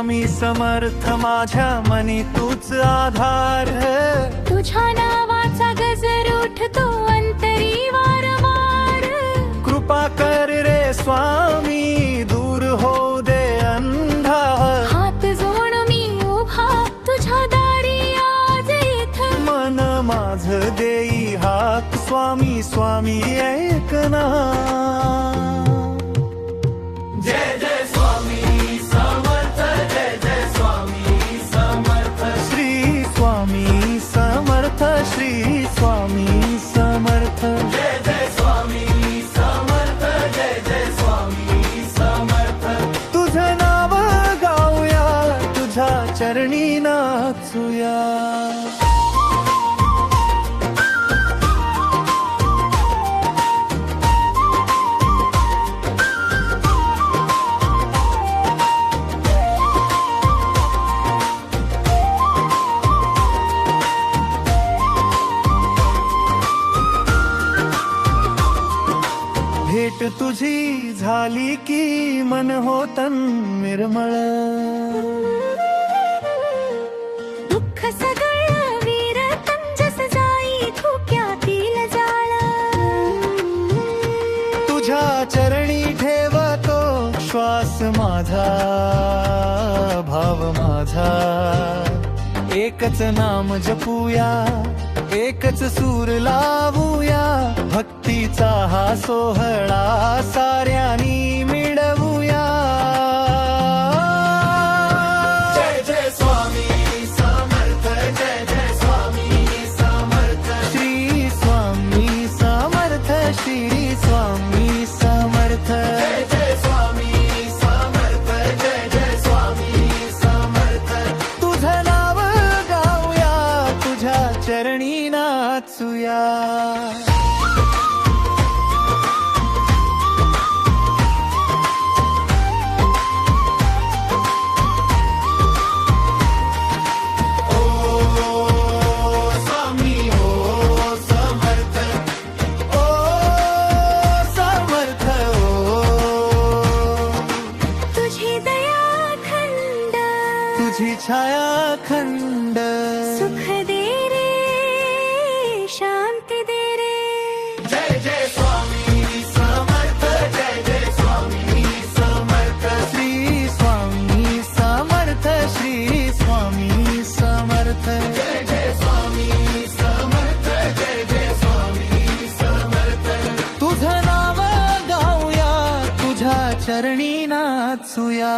स्वामी समर्थ माझ्या मनी तूच आधार, तुझ्या नावाचा गजर उठतो अंतरी वारंवार। कृपा कर रे स्वामी दूर हो दे अंधार, हात जोड मी उभा तुझ्या दारी आज इथं। मन माझ देई हात स्वामी स्वामी ऐकना। जय जय स्वामी समर्थ, जय जय स्वामी समर्थ, श्री स्वामी समर्थ, श्री स्वामी समर्थ, जय जय स्वामी समर्थ, जय जय स्वामी समर्थ। तुझं नाव गाऊया तुझ्या चरणी नाचूया। भेट तुझी झाली की मन होतन निर्मळ, दुःख सगळं विरतन जस जाई धुक्यातील जाळ। तुझ्या चरणी ठेवतो श्वास माझा भाव माझा, एकच नाम जपूया एकच सूर लावूया, भक्तीचा हा सोहळा साऱ्यांनी मिळवूया। जय जय स्वामी समर्थ, जय जय स्वामी समर्थ, श्री स्वामी समर्थ, श्री स्वामी समर्थ, जय जय स्वामी समर्थ, जय जय स्वामी समर्थ। तुझं नाव गाऊया तुझ्या चरणी नाचूया। तुझी छाया खंड सुख दे रे शांती दे रे। जय जय स्वामी समर्थ, जय जय स्वामी समर्थ, श्री स्वामी समर्थ, श्री स्वामी समर्थ, जय जय स्वामी समर्थ, जय जय स्वामी समर्थ। तुझं नाव गाऊया तुझ्या चरणी नाचूया।